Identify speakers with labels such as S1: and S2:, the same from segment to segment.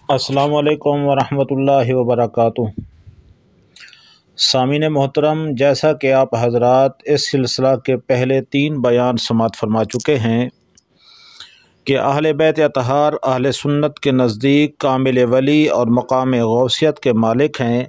S1: السلام علیکم ورحمۃ اللہ وبرکاتہ۔ سامعین محترم، جیسا کہ آپ حضرات اس سلسلہ کے پہلے 3 بیان سماعت فرما چکے ہیں کہ اہل بیت اطہار اہل سنت کے نزدیک کامل ولی اور مقام غوثیت کے مالک ہیں،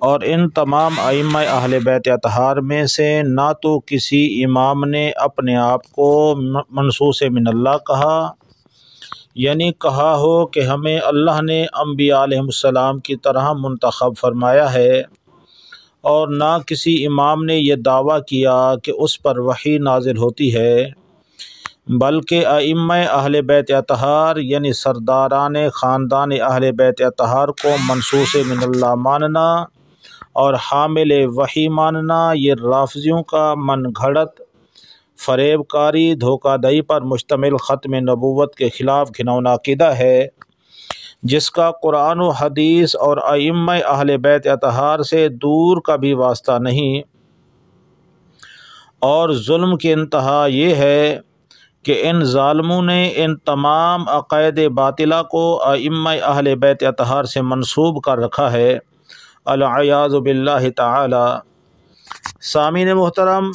S1: اور ان تمام ائمہ اہل بیت اطہار میں سے نہ تو کسی امام نے اپنے آپ کو منصوص من اللہ کہا، یعنی کہا ہو کہ ہمیں اللہ نے انبیاء علیہ السلام کی طرح منتخب فرمایا ہے، اور نہ کسی امام نے یہ دعویٰ کیا کہ اس پر وحی نازل ہوتی ہے، بلکہ ائمہ اہل بیت اطہار یعنی سرداران خاندان اہل بیت اطہار کو منصوص من اللہ ماننا اور حامل وحی ماننا یہ رافضیوں کا من گھڑت فریب کاری دھوکہ دہی پر مشتمل ختم نبوت کے خلاف گھناؤنا عقیدہ ہے، جس کا قرآن و حدیث اور ائمہ اہل بیت اطہار سے دور کا بھی واسطہ نہیں۔ اور ظلم کی انتہا یہ ہے کہ ان ظالموں نے ان تمام عقائد باطلہ کو ائمہ اہل بیت اطہار سے منسوب کر رکھا ہے، العیاذ باللہ تعالی۔ سامعین محترم،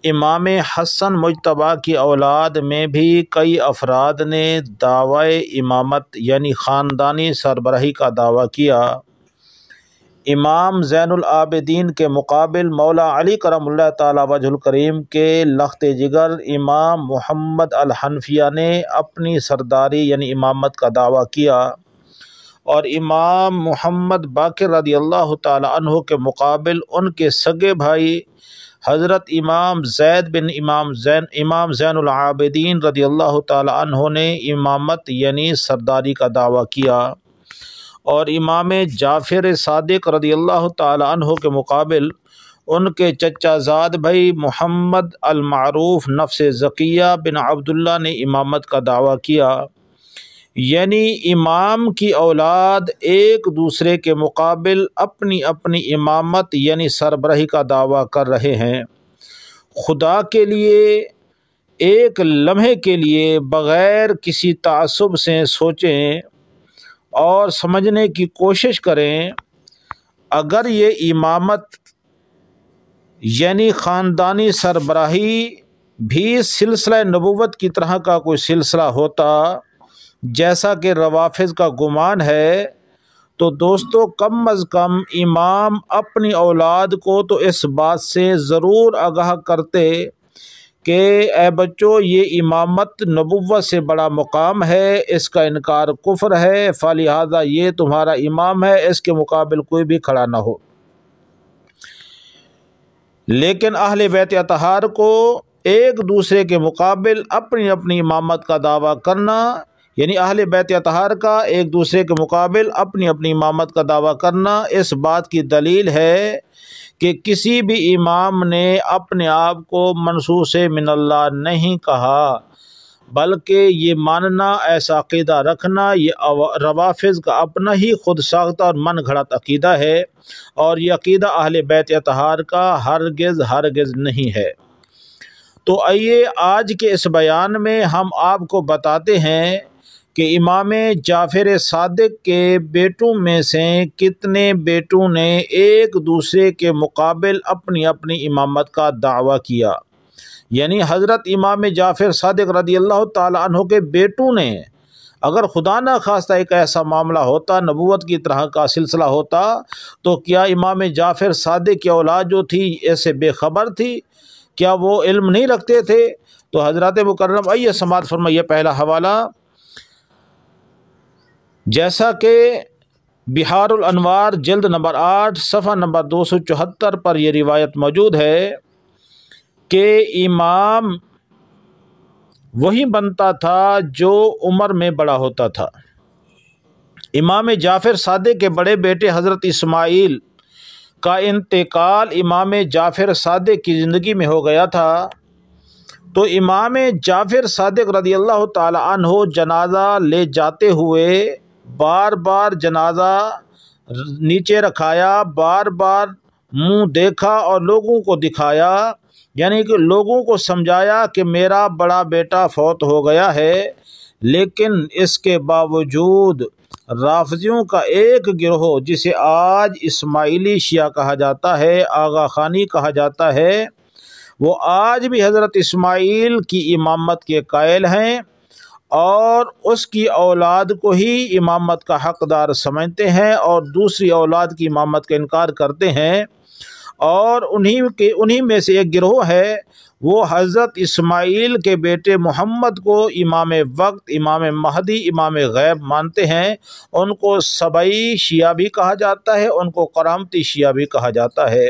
S1: امام حسن مجتبیٰ کی اولاد میں بھی کئی افراد نے دعوی امامت یعنی خاندانی سربراہی کا دعویٰ کیا۔ امام زین العابدین کے مقابل مولا علی کرم اللہ تعالی وجہ الکریم کے لخت جگر امام محمد الحنفیہ نے اپنی سرداری یعنی امامت کا دعویٰ کیا، اور امام محمد باقر رضی اللہ تعالی عنہ کے مقابل ان کے سگے بھائی حضرت امام زید بن امام زین العابدین رضی اللہ تعالی عنہ نے امامت یعنی سرداری کا دعویٰ کیا، اور امام جعفر صادق رضی اللہ تعالی عنہ کے مقابل ان کے چچا زاد بھائی محمد المعروف نفس زکیہ بن عبداللہ نے امامت کا دعویٰ کیا۔ یعنی امام کی اولاد ایک دوسرے کے مقابل اپنی اپنی امامت یعنی سربراہی کا دعویٰ کر رہے ہیں۔ خدا کے لیے ایک لمحے کے لیے بغیر کسی تعصب سے سوچیں اور سمجھنے کی کوشش کریں، اگر یہ امامت یعنی خاندانی سربراہی بھی سلسلہ نبوت کی طرح کا کوئی سلسلہ ہوتا جیسا کہ روافض کا گمان ہے، تو دوستو کم از کم امام اپنی اولاد کو تو اس بات سے ضرور آگاہ کرتے کہ اے بچو، یہ امامت نبوت سے بڑا مقام ہے، اس کا انکار کفر ہے، فلہذا یہ تمہارا امام ہے، اس کے مقابل کوئی بھی کھڑا نہ ہو۔ لیکن اہل بیت اطہار کو ایک دوسرے کے مقابل اپنی اپنی امامت کا دعویٰ کرنا، یعنی اہل بیت اطہار کا ایک دوسرے کے مقابل اپنی اپنی امامت کا دعویٰ کرنا اس بات کی دلیل ہے کہ کسی بھی امام نے اپنے آپ کو منصوص من اللہ نہیں کہا، بلکہ یہ ماننا، ایسا عقیدہ رکھنا یہ روافض کا اپنا ہی خود ساختہ اور من گھڑت عقیدہ ہے، اور یہ عقیدہ اہل بیت اطہار کا ہرگز نہیں ہے۔ تو آئیے آج کے اس بیان میں ہم آپ کو بتاتے ہیں کہ امام جعفر صادق کے بیٹوں میں سے کتنے بیٹوں نے ایک دوسرے کے مقابل اپنی اپنی امامت کا دعویٰ کیا۔ یعنی حضرت امام جعفر صادق رضی اللہ تعالی عنہ کے بیٹوں نے، اگر خدا نہ خواستہ ایک ایسا معاملہ ہوتا، نبوت کی طرح کا سلسلہ ہوتا، تو کیا امام جعفر صادق کی اولاد جو تھی ایسے بے خبر تھی؟ کیا وہ علم نہیں رکھتے تھے؟ تو حضرات مکرم آئیے سماعت فرمائیے پہلا حوالہ، جیسا کہ بحار الانوار جلد نمبر 8 صفحہ نمبر 274 پر یہ روایت موجود ہے کہ امام وہی بنتا تھا جو عمر میں بڑا ہوتا تھا۔ امام جعفر صادق کے بڑے بیٹے حضرت اسماعیل کا انتقال امام جعفر صادق کی زندگی میں ہو گیا تھا، تو امام جعفر صادق رضی اللہ تعالی عنہ جنازہ لے جاتے ہوئے بار بار جنازہ نیچے رکھایا، بار بار منہ دیکھا اور لوگوں کو دکھایا، یعنی کہ لوگوں کو سمجھایا کہ میرا بڑا بیٹا فوت ہو گیا ہے، لیکن اس کے باوجود رافضیوں کا ایک گروہ جسے آج اسماعیلی شیعہ کہا جاتا ہے، آغا خانی کہا جاتا ہے، وہ آج بھی حضرت اسماعیل کی امامت کے قائل ہیں اور اس کی اولاد کو ہی امامت کا حقدار سمجھتے ہیں اور دوسری اولاد کی امامت کا انکار کرتے ہیں۔ اور انہی میں سے ایک گروہ ہے، وہ حضرت اسماعیل کے بیٹے محمد کو امام وقت، امام مہدی، امام غیب مانتے ہیں۔ ان کو سبعی شیعہ بھی کہا جاتا ہے، ان کو کرامتی شیعہ بھی کہا جاتا ہے۔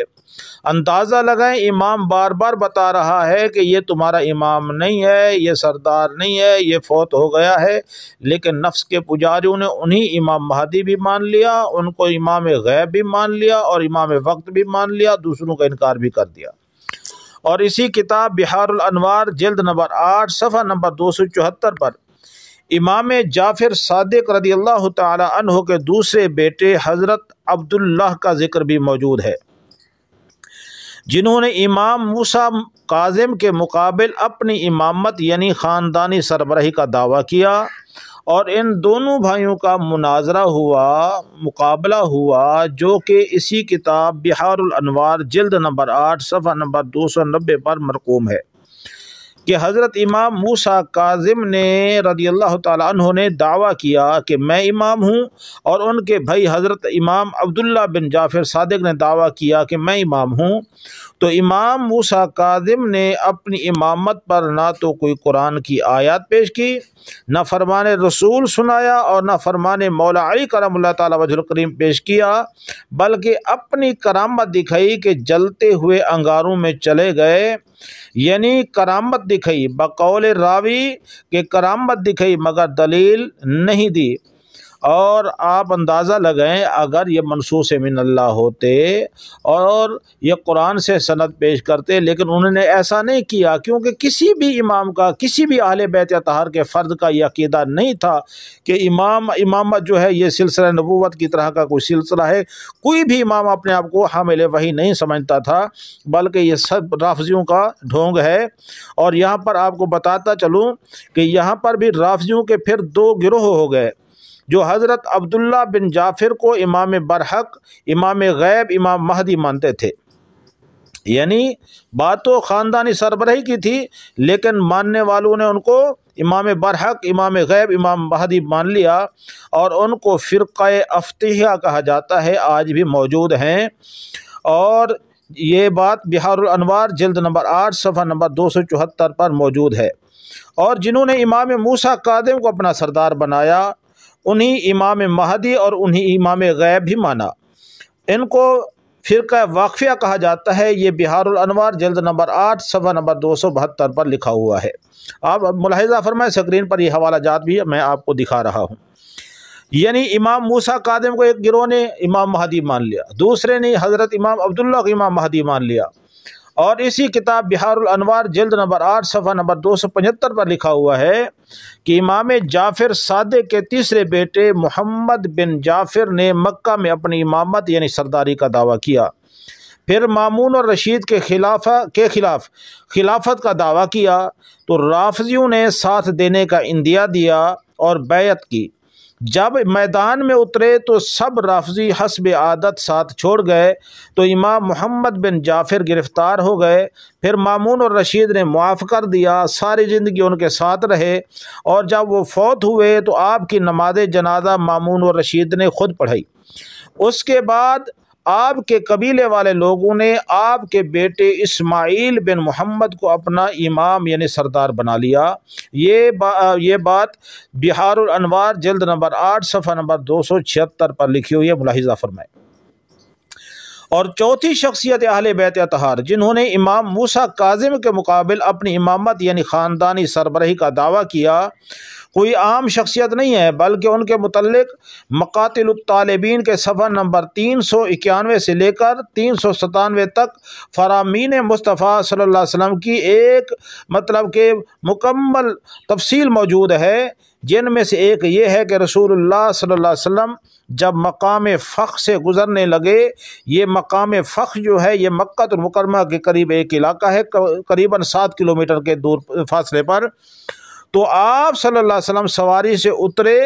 S1: اندازہ لگائیں، امام بار بار بتا رہا ہے کہ یہ تمہارا امام نہیں ہے، یہ سردار نہیں ہے، یہ فوت ہو گیا ہے، لیکن نفس کے پجاریوں نے انہی امام مہدی بھی مان لیا، ان کو امام غیب بھی مان لیا اور امام وقت بھی مان لیا، دوسروں کا انکار بھی کر دیا۔ اور اسی کتاب بحار الانوار جلد نمبر 8 صفحہ نمبر 274 پر امام جعفر صادق رضی اللہ تعالی عنہ کے دوسرے بیٹے حضرت عبداللہ کا ذکر بھی موجود ہے، جنہوں نے امام موسیٰ کاظم کے مقابل اپنی امامت یعنی خاندانی سربراہی کا دعویٰ کیا، اور ان دونوں بھائیوں کا مناظرہ ہوا، مقابلہ ہوا، جو کہ اسی کتاب بحار الانوار جلد نمبر 8 صفحہ نمبر 290 پر مرقوم ہے کہ حضرت امام موسیٰ کاظم نے رضی اللہ تعالیٰ عنہ نے دعویٰ کیا کہ میں امام ہوں، اور ان کے بھائی حضرت امام عبداللہ بن جعفر صادق نے دعویٰ کیا کہ میں امام ہوں۔ تو امام موسیٰ کاظم نے اپنی امامت پر نہ تو کوئی قرآن کی آیات پیش کی، نہ فرمان رسول سنایا، اور نہ فرمان مولا علی کرم اللہ تعالیٰ وجہ الکریم پیش کیا، بلکہ اپنی کرامت دکھائی کہ جلتے ہوئے انگاروں میں چلے گئے، یعنی کرامت دکھائی، بقول راوی کہ کرامت دکھائی مگر دلیل نہیں دی۔ اور آپ اندازہ لگائیں، اگر یہ منصوص من اللہ ہوتے اور یہ قرآن سے سند پیش کرتے، لیکن انہوں نے ایسا نہیں کیا، کیونکہ کسی بھی امام کا، کسی بھی اہل بیت اطہار کے فرد کا یہ عقیدہ نہیں تھا کہ امامت جو ہے یہ سلسلہ نبوت کی طرح کا کوئی سلسلہ ہے۔ کوئی بھی امام اپنے آپ کو حامل وحی نہیں سمجھتا تھا، بلکہ یہ سب رافضیوں کا ڈھونگ ہے۔ اور یہاں پر آپ کو بتاتا چلوں کہ یہاں پر بھی رافضیوں کے پھر دو گروہ ہو گئے، جو حضرت عبداللہ بن جعفر کو امام برحق، امام غیب، امام مہدی مانتے تھے۔ یعنی بات تو خاندانی سربراہی کی تھی، لیکن ماننے والوں نے ان کو امام برحق، امام غیب، امام مہدی مان لیا، اور ان کو فرقہ افتحیہ کہا جاتا ہے، آج بھی موجود ہیں۔ اور یہ بات بحار الانوار جلد نمبر 8 صفحہ نمبر 274 پر موجود ہے۔ اور جنہوں نے امام موسیٰ کاظم کو اپنا سردار بنایا، انہی امام مہدی اور انہی امام غیب بھی مانا، ان کو فرقہ واقفیہ کہا جاتا ہے۔ یہ بحار الانوار جلد نمبر 8 صفحہ نمبر 272 پر لکھا ہوا ہے۔ آپ ملاحظہ فرمائیں، سکرین پر یہ حوالہ جات بھی میں آپ کو دکھا رہا ہوں۔ یعنی امام موسیٰ کاظم کو ایک گروہ نے امام مہدی مان لیا، دوسرے نے حضرت امام عبداللہ کو امام مہدی مان لیا۔ اور اسی کتاب بحار الانوار جلد نمبر 8 صفحہ نمبر 275 پر لکھا ہوا ہے کہ امام جعفر صادق کے تیسرے بیٹے محمد بن جعفر نے مکہ میں اپنی امامت یعنی سرداری کا دعویٰ کیا، پھر مامون اور رشید کے خلاف خلافت کا دعویٰ کیا، تو رافضیوں نے ساتھ دینے کا اندیہ دیا اور بیعت کی۔ جب میدان میں اترے تو سب رافضی حسب عادت ساتھ چھوڑ گئے، تو امام محمد بن جعفر گرفتار ہو گئے، پھر مامون اور رشید نے معاف کر دیا، ساری زندگی ان کے ساتھ رہے، اور جب وہ فوت ہوئے تو آپ کی نماز جنازہ مامون اور رشید نے خود پڑھائی۔ اس کے بعد آپ کے قبیلے والے لوگوں نے آپ کے بیٹے اسماعیل بن محمد کو اپنا امام یعنی سردار بنا لیا۔ یہ بات بحار الانوار جلد نمبر 8 صفحہ نمبر 276 پر لکھی ہوئی ہے، ملاحظہ فرمائیں۔ اور چوتھی شخصیت اہل بیت اطہار، جنہوں نے امام موسیٰ کاظم کے مقابل اپنی امامت یعنی خاندانی سربراہی کا دعویٰ کیا، کوئی عام شخصیت نہیں ہے، بلکہ ان کے متعلق مقاتل الطالبین کے صفحہ نمبر 391 سے لے کر 397 تک فرامین مصطفیٰ صلی اللہ علیہ وسلم کی ایک کہ مکمل تفصیل موجود ہے، جن میں سے ایک یہ ہے کہ رسول اللہ صلی اللہ علیہ وسلم جب مقام فخ سے گزرنے لگے، یہ مقام فخ جو ہے یہ مکہ المکرمہ کے قریب ایک علاقہ ہے، قریباً 7 کلومیٹر کے دور فاصلے پر، تو آپ صلی اللہ علیہ وسلم سواری سے اترے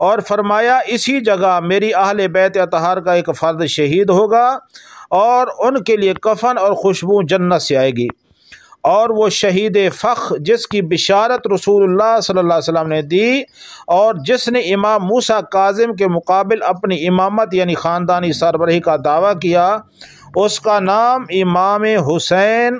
S1: اور فرمایا اسی جگہ میری اہل بیت اطہار کا ایک فرد شہید ہوگا اور ان کے لیے کفن اور خوشبو جنت سے آئے گی، اور وہ شہید فخ جس کی بشارت رسول اللہ صلی اللہ علیہ وسلم نے دی اور جس نے امام موسیٰ کاظم کے مقابل اپنی امامت یعنی خاندانی سربراہی کا دعویٰ کیا، اس کا نام امام حسین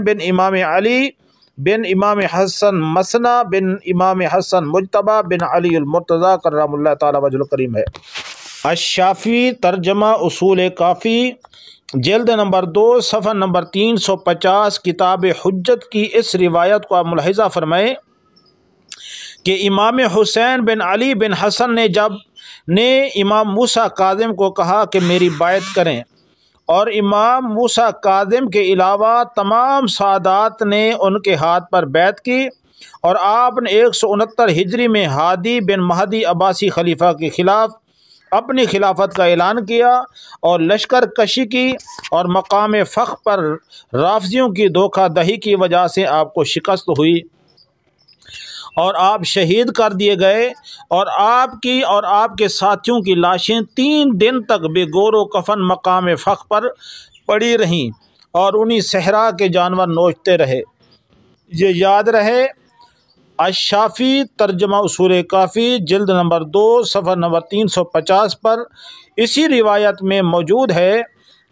S1: بن امام علی بن امام حسن مسنا بن امام حسن مجتبی بن علی المرتضی کرم اللہ تعالی وجہ الکریم ہے۔ الشافی ترجمہ اصول کافی جلد نمبر 2 صفحہ نمبر 350 کتاب حجت کی اس روایت کو آپ ملاحظہ فرمائیں کہ امام حسین بن علی بن حسن نے امام موسیٰ کاظم کو کہا کہ میری بیعت کریں، اور امام موسیٰ کاظم کے علاوہ تمام سادات نے ان کے ہاتھ پر بیعت کی، اور آپ نے 169 ہجری میں ہادی بن مہدی عباسی خلیفہ کے خلاف اپنی خلافت کا اعلان کیا اور لشکر کشی کی، اور مقام فخ پر رافضیوں کی دھوکہ دہی کی وجہ سے آپ کو شکست ہوئی اور آپ شہید کر دیے گئے، اور آپ کے ساتھیوں کی لاشیں 3 دن تک بے گور و کفن مقام فخ پر پڑی رہیں اور انہی صحرا کے جانور نوچتے رہے۔ یہ یاد رہے۔ الشافی ترجمہ اصول کافی جلد نمبر 2 صفحہ نمبر 350 پر اسی روایت میں موجود ہے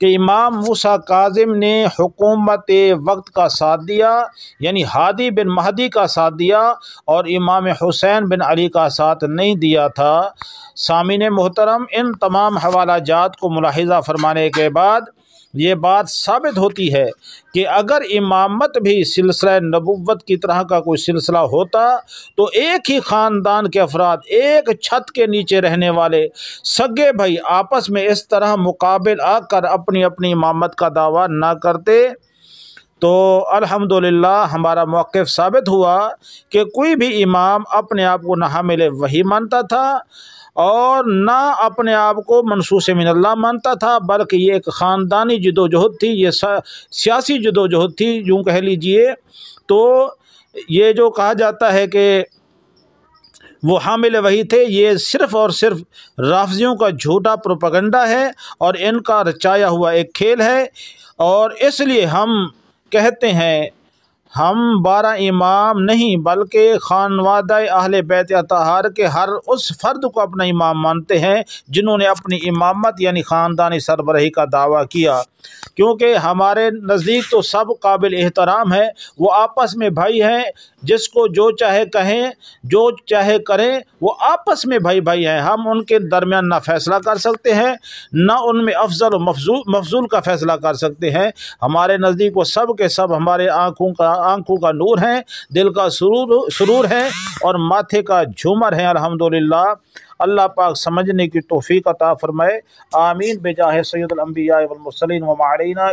S1: کہ امام موسیٰ کاظم نے حکومت وقت کا ساتھ دیا، یعنی ہادی بن مہدی کا ساتھ دیا، اور امام حسین بن علی کا ساتھ نہیں دیا تھا۔ سامعین محترم، ان تمام حوالہ جات کو ملاحظہ فرمانے کے بعد یہ بات ثابت ہوتی ہے کہ اگر امامت بھی سلسلہ نبوت کی طرح کا کوئی سلسلہ ہوتا تو ایک ہی خاندان کے افراد، ایک چھت کے نیچے رہنے والے سگے بھائی آپس میں اس طرح مقابل آ کر اپنی اپنی امامت کا دعویٰ نہ کرتے۔ تو الحمدللہ ہمارا موقف ثابت ہوا کہ کوئی بھی امام اپنے آپ کو نہ حامل وحی مانتا تھا اور نہ اپنے آپ کو منصوص من اللہ مانتا تھا، بلکہ یہ ایک خاندانی جدوجہد تھی، یہ سیاسی جدوجہد تھی یوں کہہ لیجئے۔ تو یہ جو کہا جاتا ہے کہ وہ حامل وحی تھے، یہ صرف اور صرف رافضیوں کا جھوٹا پروپیگنڈا ہے اور ان کا رچایا ہوا ایک کھیل ہے، اور اس لیے ہم کہتے ہیں ہم 12 امام نہیں بلکہ خانوادہ اہل بیت اطہار کے ہر اس فرد کو اپنا امام مانتے ہیں جنہوں نے اپنی امامت یعنی خاندانی سربراہی کا دعویٰ کیا، کیونکہ ہمارے نزدیک تو سب قابل احترام ہے، وہ آپس میں بھائی ہیں، جس کو جو چاہے کہیں، جو چاہے کریں، وہ آپس میں بھائی ہیں۔ ہم ان کے درمیان نہ فیصلہ کر سکتے ہیں، نہ ان میں افضل و مفضول کا فیصلہ کر سکتے ہیں۔ ہمارے نزدیک وہ سب کے سب ہمارے آنکھوں کا نور ہیں، دل کا سرور ہیں اور ماتھے کا جھومر ہیں۔ الحمدللہ اللہ پاک سمجھنے کی توفیق عطا فرمائے، آمین بجاہ سید الانبیاء والمرسلین وما علینا